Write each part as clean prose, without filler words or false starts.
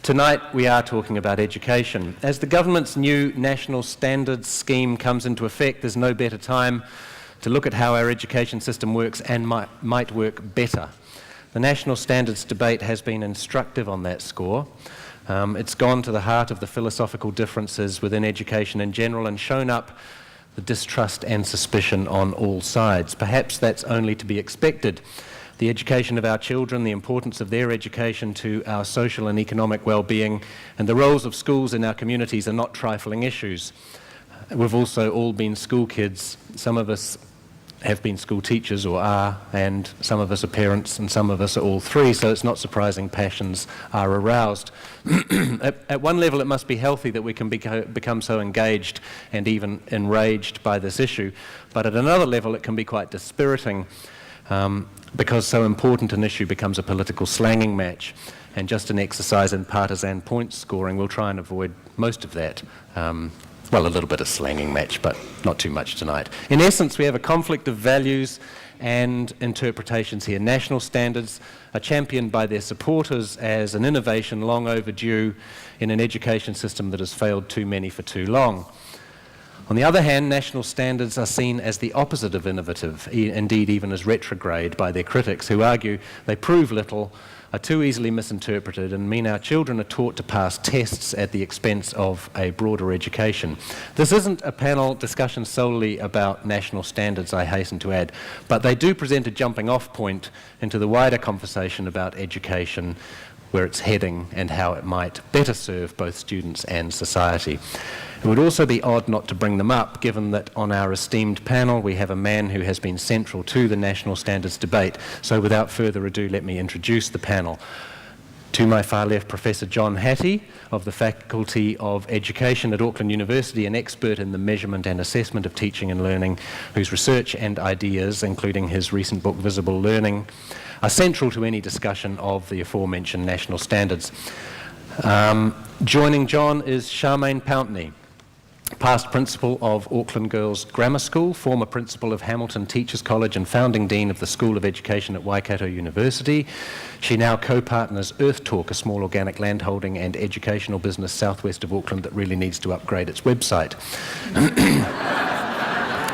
Tonight we are talking about education. As the government's new national standards scheme comes into effect, there's no better time to look at how our education system works and might work better. The national standards debate has been instructive on that score. It's gone to the heart of the philosophical differences within education in general and shown up the distrust and suspicion on all sides. Perhaps that's only to be expected. The education of our children, the importance of their education to our social and economic well-being, and the roles of schools in our communities are not trifling issues. We've also all been school kids. Some of us have been school teachers or are, and some of us are parents, and some of us are all three, so it's not surprising passions are aroused. At one level, it must be healthy that we can become so engaged and even enraged by this issue, but at another level, it can be quite dispiriting because so important an issue becomes a political slanging match and just an exercise in partisan point scoring. We'll try and avoid most of that. Well, a little bit of slanging match, but not too much tonight. In essence, we have a conflict of values and interpretations here. National standards are championed by their supporters as an innovation long overdue in an education system that has failed too many for too long. On the other hand, national standards are seen as the opposite of innovative, indeed even as retrograde by their critics, who argue they prove little, are too easily misinterpreted, and mean our children are taught to pass tests at the expense of a broader education. This isn't a panel discussion solely about national standards, I hasten to add, but they do present a jumping-off point into the wider conversation about education, where it's heading and how it might better serve both students and society. It would also be odd not to bring them up, given that on our esteemed panel we have a man who has been central to the national standards debate. So without further ado, let me introduce the panel. To my far left, Professor John Hattie of the Faculty of Education at Auckland University, an expert in the measurement and assessment of teaching and learning, whose research and ideas, including his recent book Visible Learning, are central to any discussion of the aforementioned national standards. Joining John is Charmaine Pountney, past principal of Auckland Girls Grammar School, former principal of Hamilton Teachers College and founding dean of the School of Education at Waikato University. She now co-partners Earth Talk, a small organic landholding and educational business southwest of Auckland that really needs to upgrade its website.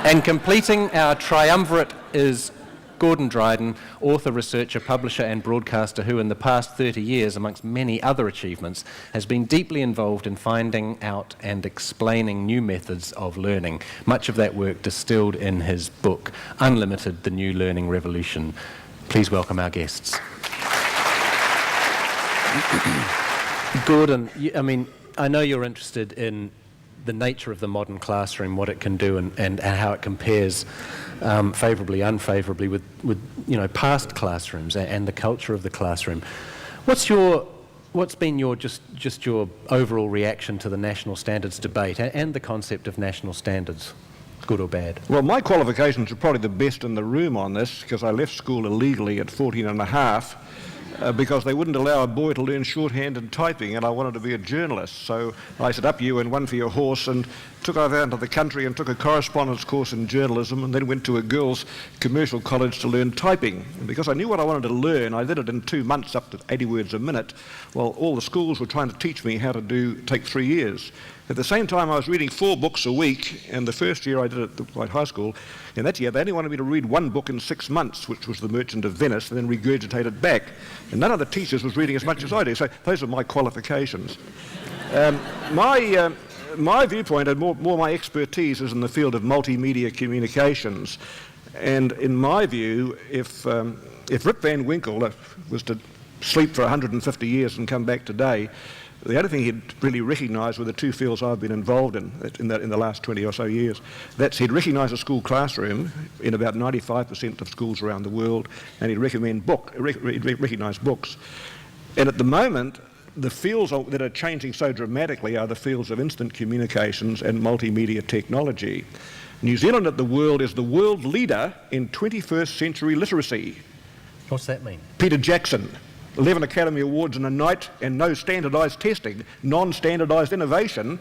And completing our triumvirate is Gordon Dryden, author, researcher, publisher and broadcaster who in the past 30 years, amongst many other achievements, has been deeply involved in finding out and explaining new methods of learning. Much of that work distilled in his book, Unlimited, The New Learning Revolution. Please welcome our guests. Gordon, I know you're interested in the nature of the modern classroom, what it can do and how it compares favourably, unfavourably with past classrooms and the culture of the classroom. What's been your just your overall reaction to the national standards debate and the concept of national standards, good or bad? Well, my qualifications are probably the best in the room on this, because I left school illegally at 14 and a half. Because they wouldn't allow a boy to learn shorthand and typing, and I wanted to be a journalist. So I said, up you and one for your horse, and took off out into the country and took a correspondence course in journalism, and then went to a girls' commercial college to learn typing. And because I knew what I wanted to learn, I did it in 2 months, up to 80 words a minute, while all the schools were trying to teach me how to take 3 years. At the same time, I was reading 4 books a week, and the first year I did it at White High School, and that year they only wanted me to read 1 book in 6 months, which was The Merchant of Venice, and then regurgitate it back. And none of the teachers was reading as much as I do, so those are my qualifications. My viewpoint and more my expertise is in the field of multimedia communications. And in my view, if Rip Van Winkle was to sleep for 150 years and come back today, the only thing he'd really recognise were the 2 fields I've been involved in the last 20 or so years. That's he'd recognise a school classroom in about 95% of schools around the world, and he'd recognise books. And at the moment, the fields that are changing so dramatically are the fields of instant communications and multimedia technology. New Zealand at the world is the world leader in 21st century literacy. What's that mean? Peter Jackson, 11 Academy Awards in a night and no standardised testing, non-standardised innovation.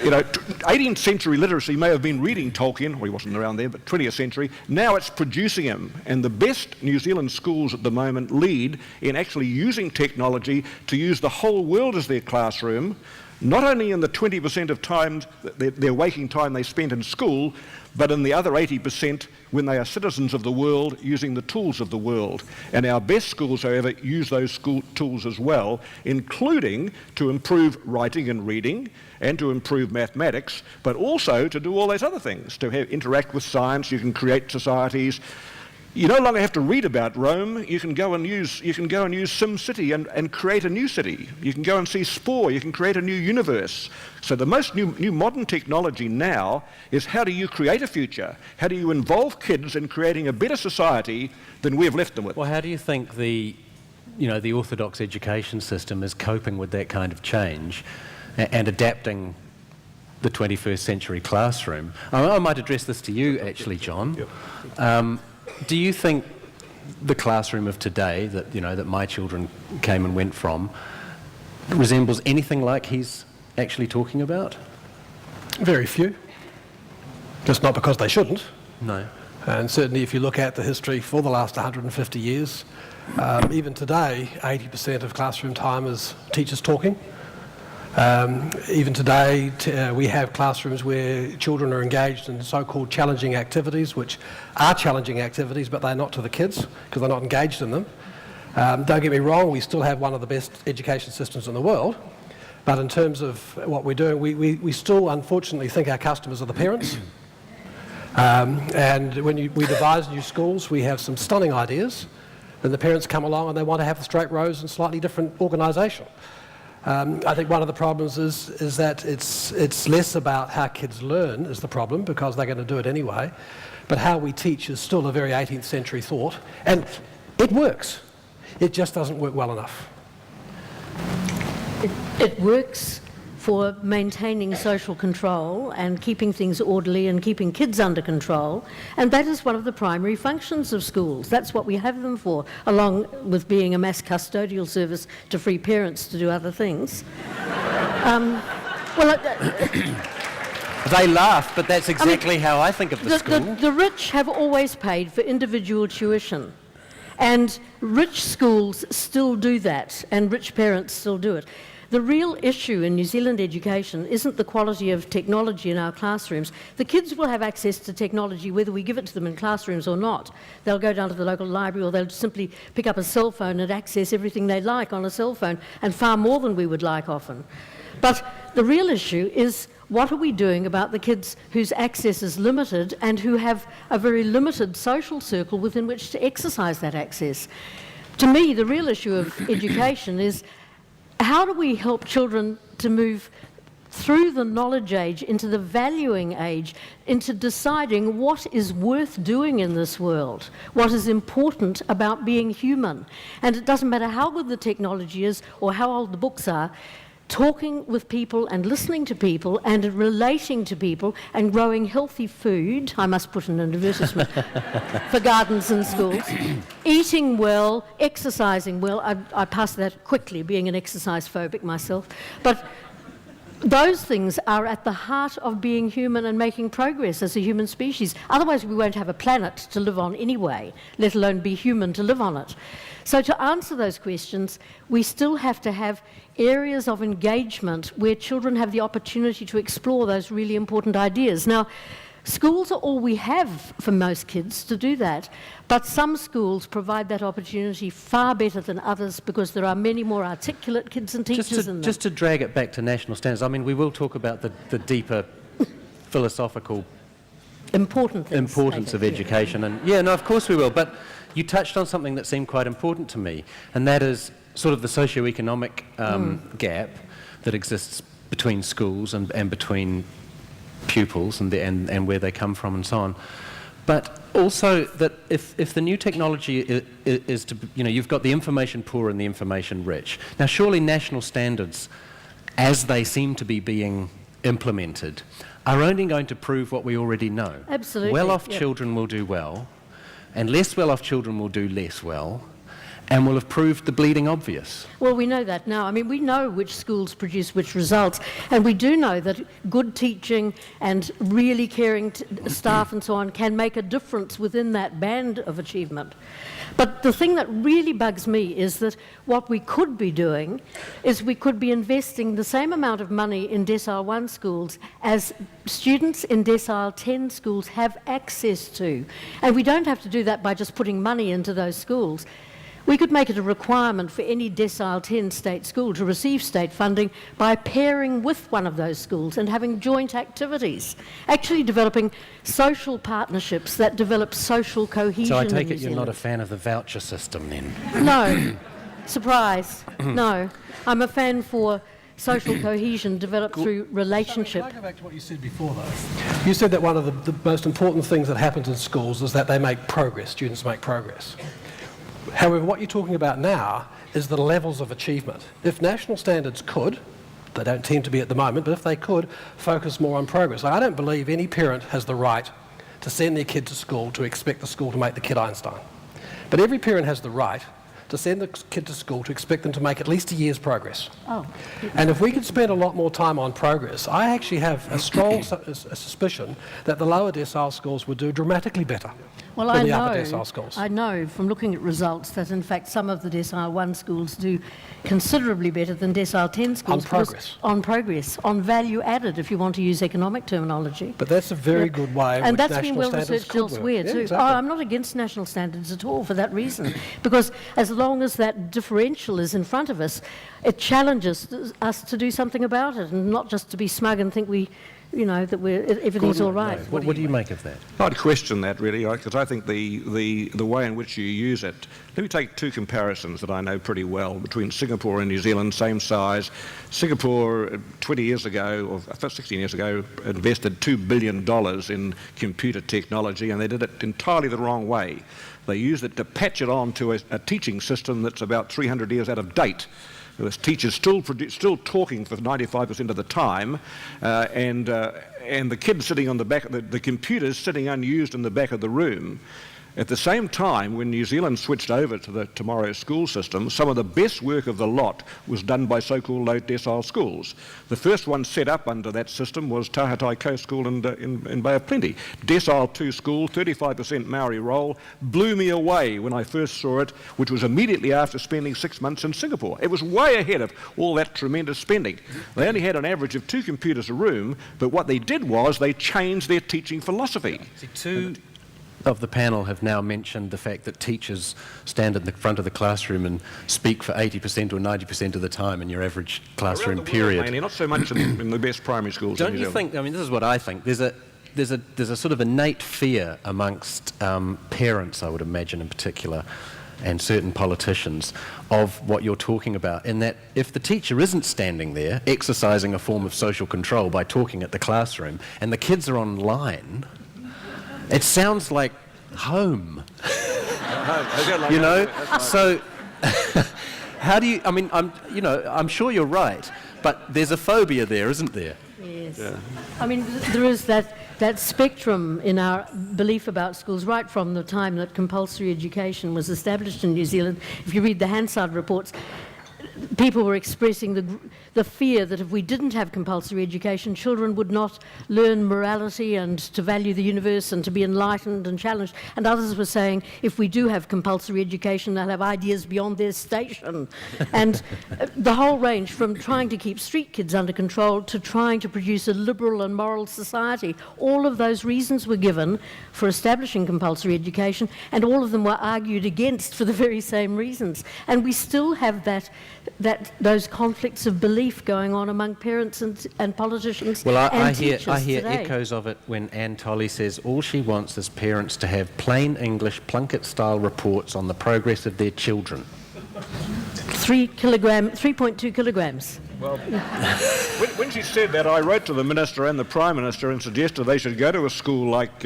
You know, 18th century literacy may have been reading Tolkien, well, he wasn't around there, but 20th century. Now it's producing him. And the best New Zealand schools at the moment lead in actually using technology to use the whole world as their classroom, not only in the 20% of time, their waking time they spent in school, but in the other 80% when they are citizens of the world using the tools of the world. And our best schools, however, use those school tools as well, including to improve writing and reading and to improve mathematics, but also to do all those other things, to interact with science. You can create societies. You no longer have to read about Rome. You can go and use SimCity and create a new city. You can go and see Spore. You can create a new universe. So the most new modern technology now is how do you create a future? How do you involve kids in creating a better society than we have left them with? Well, how do you think the orthodox education system is coping with that kind of change and adapting the 21st century classroom? I might address this to you, actually, John. Yep. Do you think the classroom of today that my children came and went from resembles anything like he's actually talking about? Very few. Just not because they shouldn't. No. And certainly if you look at the history for the last 150 years, even today, 80% of classroom time is teachers talking. Even today, we have classrooms where children are engaged in so-called challenging activities, which are challenging activities, but they're not to the kids because they're not engaged in them. Don't get me wrong, we still have one of the best education systems in the world, but in terms of what we're doing, we still unfortunately think our customers are the parents. And when we devise new schools, we have some stunning ideas, and the parents come along and they want to have the straight rows and slightly different organisation. I think one of the problems is that it's less about how kids learn is the problem, because they're going to do it anyway, but how we teach is still a very 18th century thought, and it works. It just doesn't work well enough. It works for maintaining social control and keeping things orderly and keeping kids under control, and that is one of the primary functions of schools. That's what we have them for, along with being a mass custodial service to free parents to do other things. They laugh, but that's exactly how I think of the school. The rich have always paid for individual tuition, and rich schools still do that, and rich parents still do it. The real issue in New Zealand education isn't the quality of technology in our classrooms. The kids will have access to technology whether we give it to them in classrooms or not. They'll go down to the local library, or they'll simply pick up a cell phone and access everything they like on a cell phone, and far more than we would like often. But the real issue is, what are we doing about the kids whose access is limited and who have a very limited social circle within which to exercise that access? To me, the real issue of education is, how do we help children to move through the knowledge age into the valuing age, into deciding what is worth doing in this world, what is important about being human? And it doesn't matter how good the technology is or how old the books are, talking with people and listening to people and relating to people and growing healthy food, I must put an advertisement for gardens and schools, eating well, exercising well. I pass that quickly, being an exercise phobic myself, but those things are at the heart of being human and making progress as a human species. Otherwise we won't have a planet to live on anyway, let alone be human to live on it. So to answer those questions, we still have to have areas of engagement where children have the opportunity to explore those really important ideas. Now, schools are all we have for most kids to do that, but some schools provide that opportunity far better than others because there are many more articulate kids and teachers in them. Just to drag it back to national standards, I mean, we will talk about the deeper philosophical importance of education, and yeah, no, of course we will, but you touched on something that seemed quite important to me, and that is sort of the socio-economic gap that exists between schools and between pupils and where they come from and so on. But also that if the new technology is to, you've got the information poor and the information rich. Now surely national standards, as they seem to be being implemented, are only going to prove what we already know. Absolutely. Well-off children will do well, and less well-off children will do less well. and will have proved the bleeding obvious. Well, we know that now. I mean, we know which schools produce which results, and we do know that good teaching and really caring staff and so on can make a difference within that band of achievement. But the thing that really bugs me is that what we could be doing is we could be investing the same amount of money in Decile 1 schools as students in Decile 10 schools have access to. And we don't have to do that by just putting money into those schools. We could make it a requirement for any Decile 10 state school to receive state funding by pairing with one of those schools and having joint activities, actually developing social partnerships that develop social cohesion. So I take in it New you're not a Zealand. fan of the voucher system then? No. Surprise. No. I'm a fan for social cohesion developed through relationship. Can I go back to what you said before, though? You said that one of the most important things that happens in schools is that they make progress, students make progress. However, what you're talking about now is the levels of achievement. If national standards could, they don't seem to be at the moment, but if they could, focus more on progress. I don't believe any parent has the right to send their kid to school to expect the school to make the kid Einstein. But every parent has the right to send the kid to school to expect them to make at least a year's progress. Oh. And if we could spend a lot more time on progress, I actually have a strong suspicion that the lower decile schools would do dramatically better Well, than the upper decile schools. I know from looking at results that in fact some of the Decile 1 schools do considerably better than Decile 10 schools. On progress. On progress, on value added, if you want to use economic terminology. But that's a very good way in And which that's been national well standards researched could elsewhere work. too. Yeah, exactly. Oh, I'm not against national standards at all for that reason, because as long as that differential is in front of us, it challenges us to do something about it, and not just to be smug and think everything's all right. What do you make of that? I'd question that really, because I think the way in which you use it. Let me take two comparisons that I know pretty well between Singapore and New Zealand, same size. Singapore 20 years ago, or 16 years ago, invested $2 billion in computer technology, and they did it entirely the wrong way. They used it to patch it on to a teaching system that's about 300 years out of date. There was teachers still talking for 95% of the time, and the kids sitting on the back, the computers sitting unused in the back of the room. At the same time, when New Zealand switched over to the Tomorrow school system, some of the best work of the lot was done by so-called low decile schools. The first one set up under that system was Tahatai Coast School in Bay of Plenty. Decile 2 school, 35% Maori roll, blew me away when I first saw it, which was immediately after spending 6 months in Singapore. It was way ahead of all that tremendous spending. They only had an average of 2 computers a room, but what they did was they changed their teaching philosophy. See, two of the panel have now mentioned the fact that teachers stand at the front of the classroom and speak for 80% or 90% of the time in your average classroom Around the period. world, mainly, not so much in the best primary schools in Don't New you Zealand. think, I mean, this is what I think, there's a sort of innate fear amongst parents, I would imagine in particular, and certain politicians, of what you're talking about, in that if the teacher isn't standing there exercising a form of social control by talking at the classroom and the kids are online, it sounds like home. You know? So how do you, I mean, I'm sure you're right, but there's a phobia there, isn't there? Yes. Yeah. I mean, there is that spectrum in our belief about schools right from the time that compulsory education was established in New Zealand. If you read the Hansard reports, people were expressing the fear that if we didn't have compulsory education, children would not learn morality and to value the universe and to be enlightened and challenged. And others were saying, if we do have compulsory education, they'll have ideas beyond their station. And the whole range from trying to keep street kids under control to trying to produce a liberal and moral society. All of those reasons were given for establishing compulsory education, and all of them were argued against for the very same reasons. And we still have those conflicts of belief going on among parents and politicians and teachers I hear today. echoes of it when Anne Tolley says all she wants is parents to have plain English Plunkett-style reports on the progress of their children. 3.2 kilograms. Well, when she said that, I wrote to the Minister and the Prime Minister and suggested they should go to a school like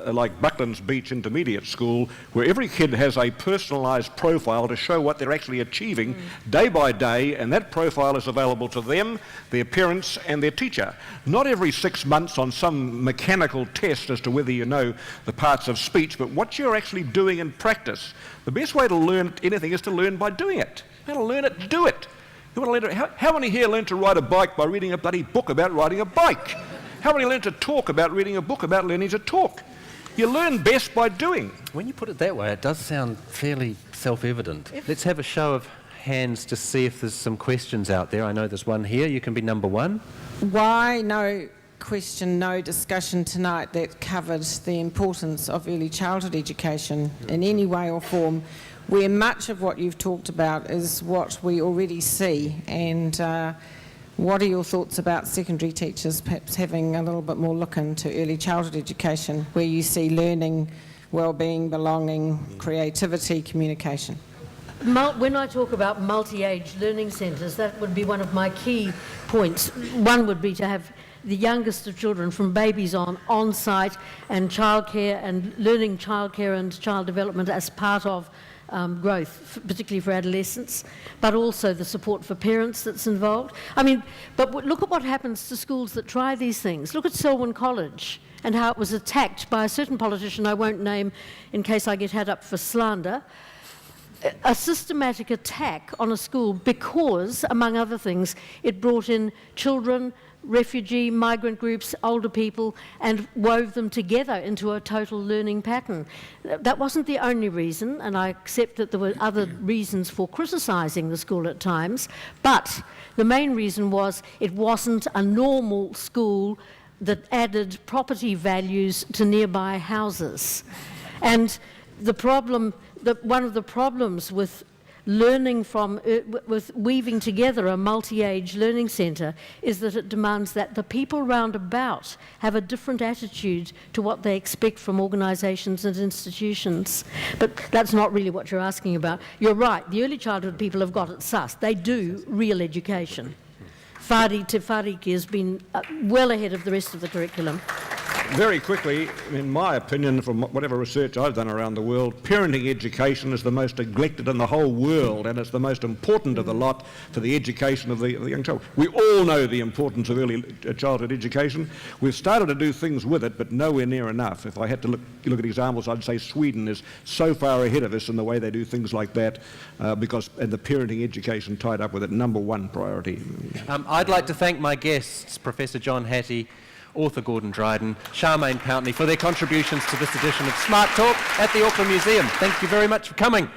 like Buckland's Beach Intermediate School, where every kid has a personalised profile to show what they're actually achieving day by day, and that profile is available to them, their parents and their teacher. Not every 6 months on some mechanical test as to whether you know the parts of speech, but what you're actually doing in practice. The best way to learn anything is to learn by doing it. How to learn it, do it. You want to learn how many here learn to ride a bike by reading a bloody book about riding a bike? How many learn to talk about reading a book about learning to talk? You learn best by doing. When you put it that way, it does sound fairly self-evident. Let's have a show of hands to see if there's some questions out there. I know there's one here. You can be number one. Why no question, no discussion tonight that covered the importance of early childhood education in any way or form, where much of what you've talked about is what we already see? And what are your thoughts about secondary teachers perhaps having a little bit more look into early childhood education, where you see learning, well-being, belonging, creativity, communication? When I talk about multi-age learning centres, that would be one of my key points. One would be to have the youngest of children from babies on site, and childcare and learning childcare and child development as part of growth, particularly for adolescents, but also the support for parents that's involved. I mean, but look at what happens to schools that try these things. Look at Selwyn College and how it was attacked by a certain politician I won't name in case I get had up for slander. A systematic attack on a school because, among other things, it brought in children, refugee, migrant groups, older people, and wove them together into a total learning pattern. That wasn't the only reason, and I accept that there were other reasons for criticising the school at times, but the main reason was it wasn't a normal school that added property values to nearby houses. And the problem, one of the problems with learning from, with weaving together a multi-age learning centre is that it demands that the people round about have a different attitude to what they expect from organisations and institutions. But that's not really what you're asking about. You're right, the early childhood people have got it sussed. They do real education. Whāri Te Whāriki has been well ahead of the rest of the curriculum. Very quickly, in my opinion, from whatever research I've done around the world, parenting education is the most neglected in the whole world, and it's the most important of the lot for the education of the young child. We all know the importance of early childhood education. We've started to do things with it, but nowhere near enough. If I had to look at examples, I'd say Sweden is so far ahead of us in the way they do things like that, and the parenting education tied up with it, number one priority. I'd like to thank my guests, Professor John Hattie, author Gordon Dryden, Charmaine Pountney, for their contributions to this edition of Smart Talk at the Auckland Museum. Thank you very much for coming.